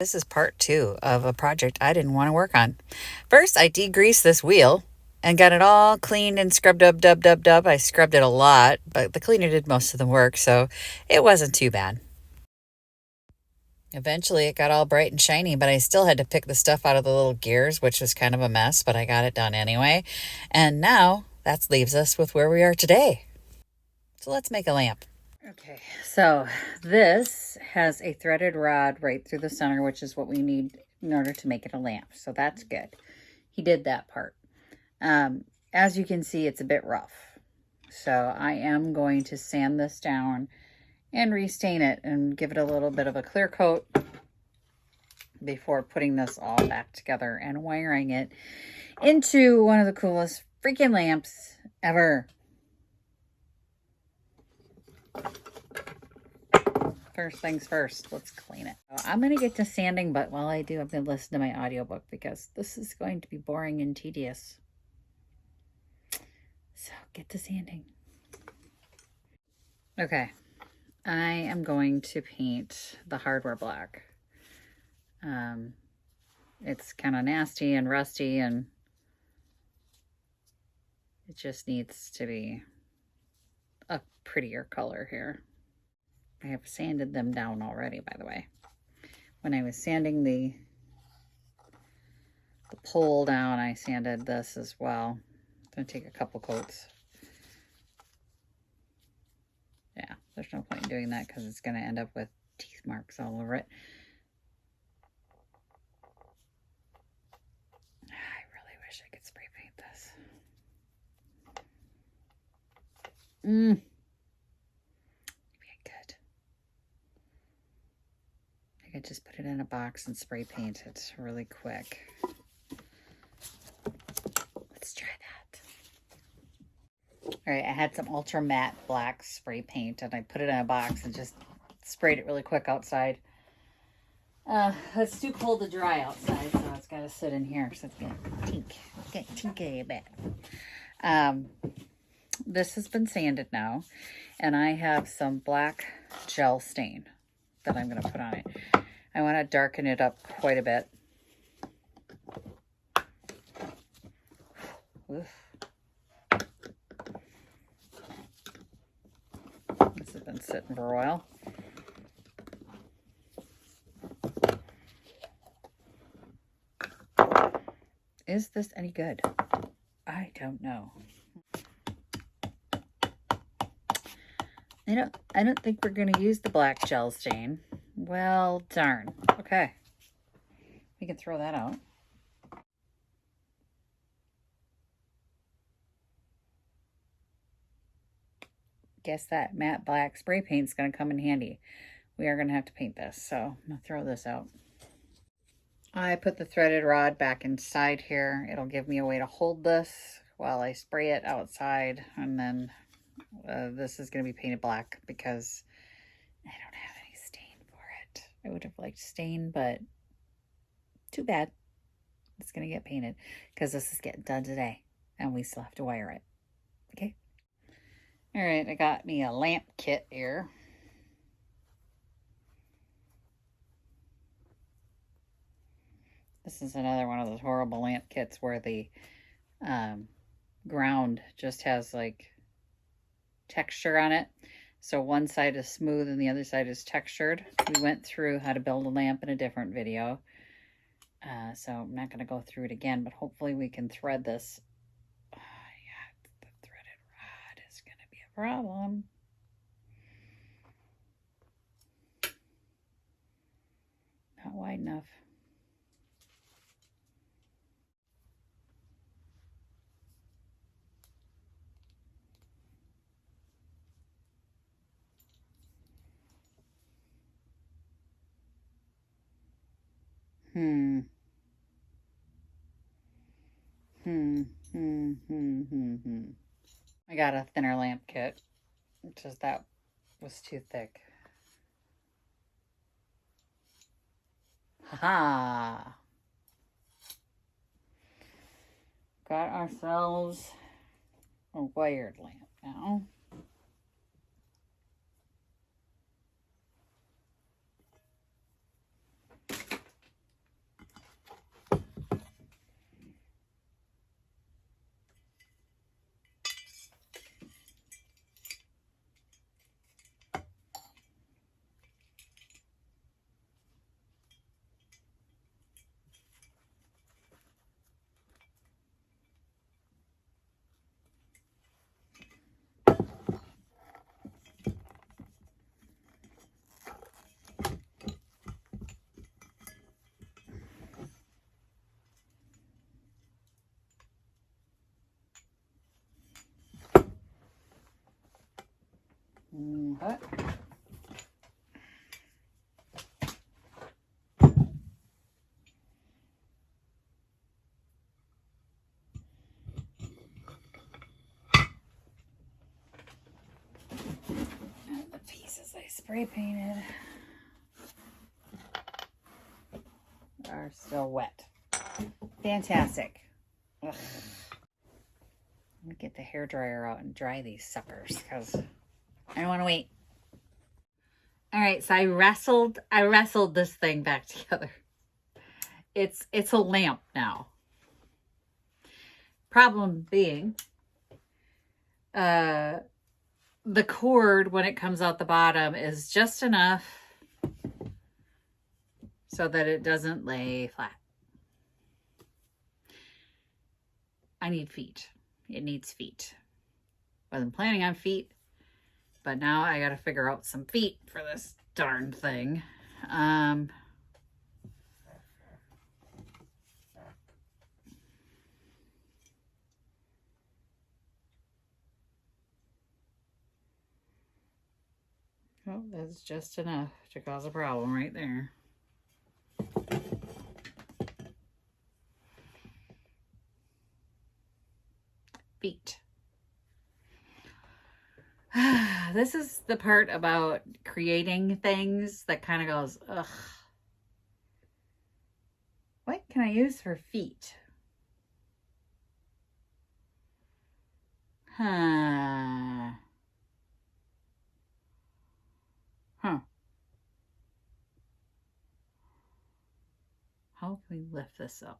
This is part 2 of a project I didn't want to work on. First, I degreased this wheel and got it all cleaned and scrubbed up, dub. I scrubbed it a lot, but the cleaner did most of the work, so it wasn't too bad. Eventually, it got all bright and shiny, but I still had to pick the stuff out of the little gears, which was kind of a mess, but I got it done anyway. And now, that leaves us with where we are today. So let's make a lamp. Okay, so this has a threaded rod right through the center, which is what we need in order to make it a lamp. So that's good. He did that part. As you can see, it's a bit rough. So I am going to sand this down and restain it and give it a little bit of a clear coat before putting this all back together and wiring it into one of the coolest freaking lamps ever. First things first, let's clean it. I'm going to get to sanding, but while I do, I'm going to listen to my audiobook because this is going to be boring and tedious. So get to sanding. Okay, I am going to paint the hardware black. It's kind of nasty and rusty, and it just needs to be a prettier color here. I have sanded them down already, by the way. When I was sanding the pole down, I sanded this as well. I'm going to take a couple coats. Yeah, there's no point in doing that because it's going to end up with teeth marks all over it. I really wish I could spray paint this. Maybe I could. I could just put it in a box and spray paint it really quick. Let's try that. All right, I had some ultra matte black spray paint and I put it in a box and just sprayed it really quick outside. It's too cold to dry outside, so it's got to sit in here. So it's getting tinky a bit. This has been sanded now, and I have some black gel stain that I'm going to put on it. I want to darken it up quite a bit. Oof. This has been sitting for a while. Is this any good? I don't know. I don't think we're going to use the black gel stain. Well, darn. Okay. We can throw that out. Guess that matte black spray paint is going to come in handy. We are going to have to paint this, so I'm going to throw this out. I put the threaded rod back inside here. It'll give me a way to hold this while I spray it outside, and then this is going to be painted black because I don't have any stain for it. I would have liked stain, but too bad. It's going to get painted because this is getting done today, and we still have to wire it. Okay. All right, I got me a lamp kit here. This is another one of those horrible lamp kits where the ground just has like texture on it. So one side is smooth and the other side is textured. We went through how to build a lamp in a different video. So I'm not going to go through it again, but hopefully we can thread this. Yeah, the threaded rod is going to be a problem. Not wide enough. I got a thinner lamp kit, because that was too thick. Haha! Got ourselves a wired lamp now. What? And the pieces I spray painted are still wet. Fantastic. Ugh. Let me get the hairdryer out and dry these suckers because I don't want to wait. All right, so I wrestled this thing back together. It's a lamp now. Problem being, the cord when it comes out the bottom is just enough so that it doesn't lay flat. I need feet. It needs feet. Wasn't planning on feet, but now I got to figure out some feet for this darn thing. Oh, that's just enough to cause a problem right there. Feet. This is the part about creating things that kind of goes, ugh. What can I use for feet? Huh. How can we lift this up?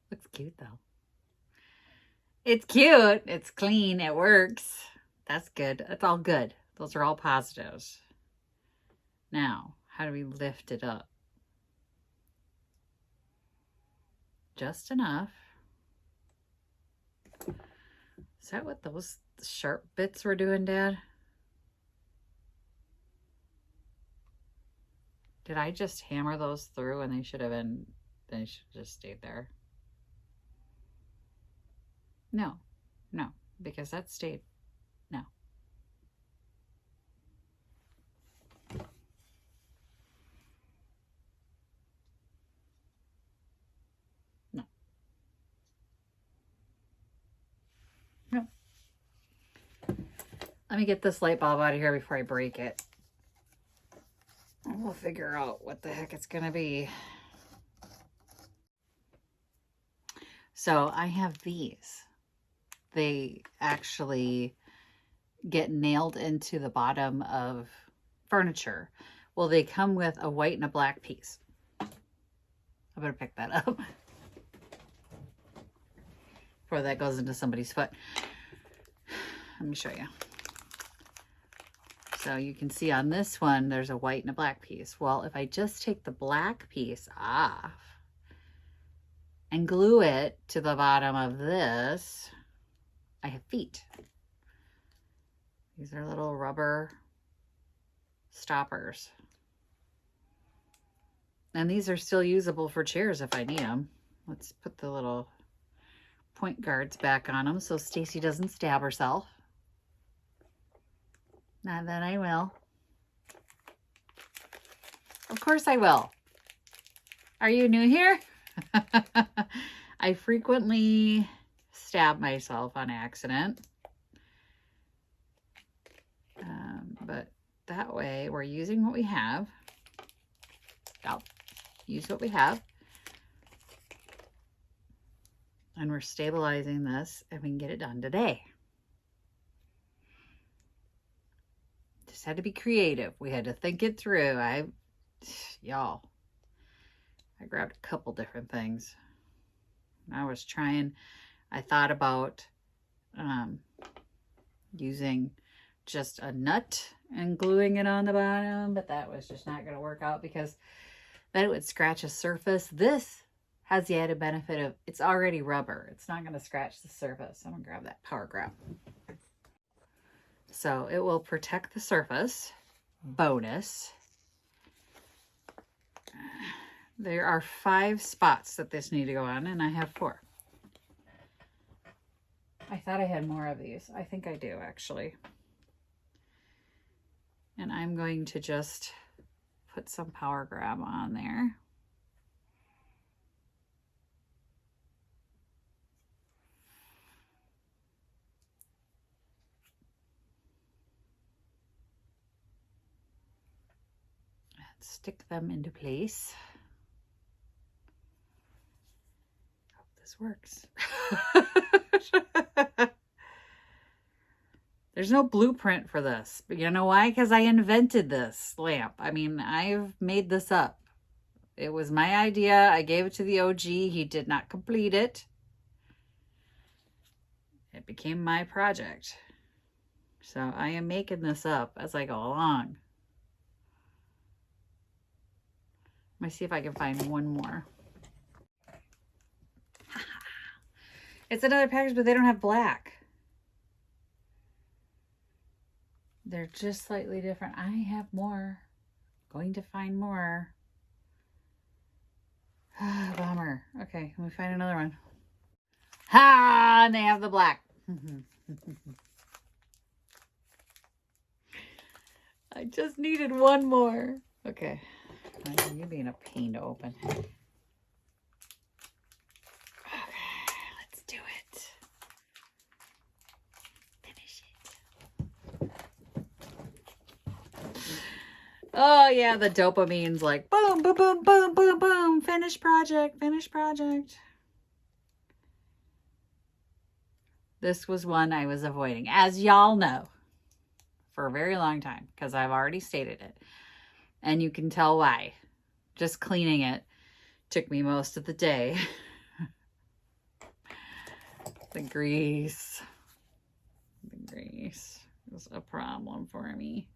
Looks cute though. It's cute. It's clean. It works. That's good. That's all good. Those are all positives. Now, how do we lift it up? Just enough. Is that what those sharp bits were doing, Dad? Did I just hammer those through and they should have just stayed there? No, because that stayed. No. Let me get this light bulb out of here before I break it. And we'll figure out what the heck it's gonna be. So I have these. They actually get nailed into the bottom of furniture. Well, they come with a white and a black piece. I better pick that up before that goes into somebody's foot. Let me show you. So you can see on this one, there's a white and a black piece. Well, if I just take the black piece off and glue it to the bottom of this, I have feet. These are little rubber stoppers. And these are still usable for chairs if I need them. Let's put the little point guards back on them so Stacy doesn't stab herself. Not that I will. Of course I will. Are you new here? I frequently stab myself on accident. But that way we're using what we have. I'll use what we have. And we're stabilizing this and we can get it done today. Just had to be creative. We had to think it through. Y'all, I grabbed a couple different things. I thought about using just a nut and gluing it on the bottom, but that was just not going to work out because then it would scratch a surface. This has the added benefit of it's already rubber. It's not going to scratch the surface. I'm going to grab that power grab. So it will protect the surface. Bonus. There are 5 spots that this need to go on, and I have 4. I thought I had more of these. I think I do, actually. And I'm going to just put some power grab on there. And stick them into place. Hope this works. There's no blueprint for this, but you know why? Because I invented this lamp. I mean, I've made this up. It was my idea. I gave it to the OG. He did not complete it. It became my project. So I am making this up as I go along. Let me see if I can find one more. It's another package, but they don't have black. They're just slightly different. I have more. Going to find more. Bummer. Okay, let me find another one. Ha! And they have the black. I just needed one more. Okay. You're being a pain to open. Okay, let's do it. Finish it. Oh yeah, the dopamine's like boom, boom, boom, boom, boom, boom. Finish project, finish project. This was one I was avoiding, as y'all know, for a very long time, because I've already stated it. And you can tell why. Just cleaning it took me most of the day. The grease was a problem for me.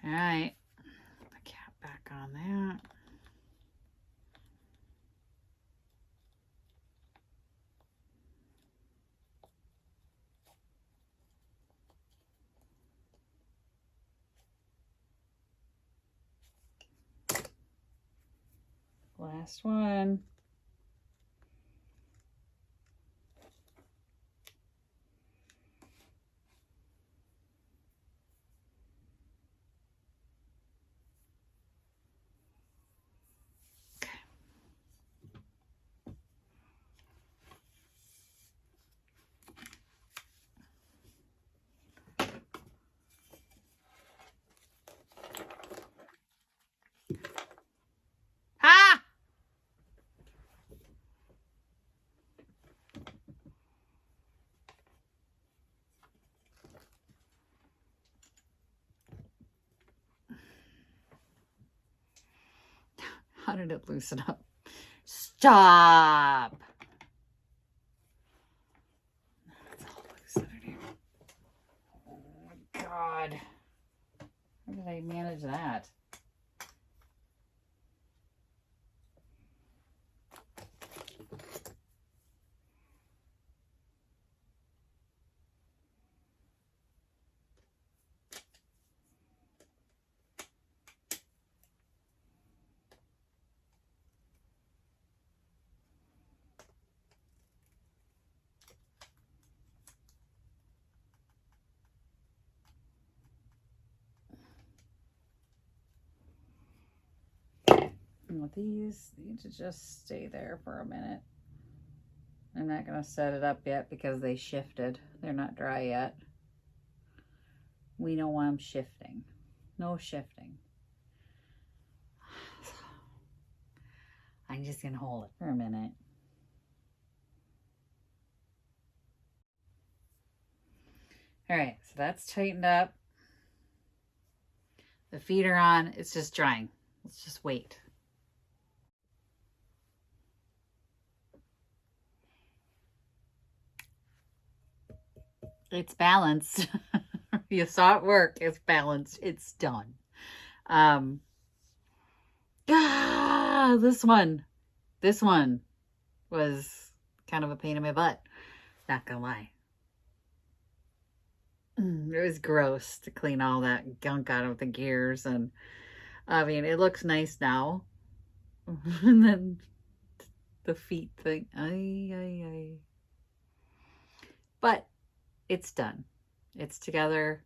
All right, put the cap back on that. Last one. Ha! How did it loosen up? Stop! It's all loose underneath. Oh my God. How did I manage that? With these need to just stay there for a minute. I'm not going to set it up yet because they shifted. They're not dry yet. We don't want them shifting. No shifting. I'm just going to hold it for a minute. All right, so that's tightened up. The feet are on. It's just drying. Let's just wait. It's balanced. You saw it work. It's balanced. It's done. This one was kind of a pain in my butt. Not gonna lie. It was gross to clean all that gunk out of the gears, and I mean, it looks nice now. And then the feet thing, ay. But it's done. It's together.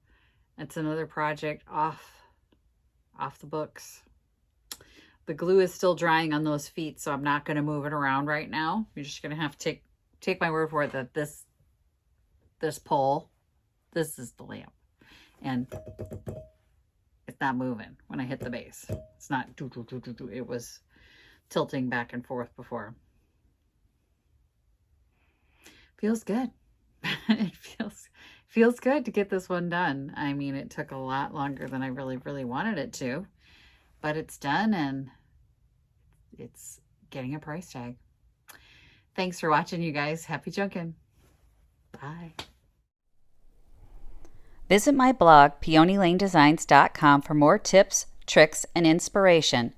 It's another project off the books. The glue is still drying on those feet, so I'm not going to move it around right now. You're just going to have to take my word for it that this pole, this is the lamp. And it's not moving when I hit the base. It's not it was tilting back and forth before. Feels good. It feels good to get this one done. I mean, it took a lot longer than I really wanted it to, but it's done and it's getting a price tag. Thanks for watching, you guys. Happy junking. Bye. Visit my blog, peonylanedesigns.com, for more tips, tricks, and inspiration.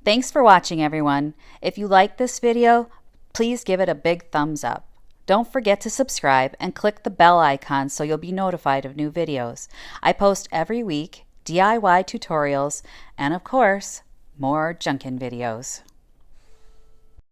Thanks for watching, everyone. If you like this video, please give it a big thumbs up. Don't forget to subscribe and click the bell icon so you'll be notified of new videos. I post every week DIY tutorials and, of course, more junkin' videos.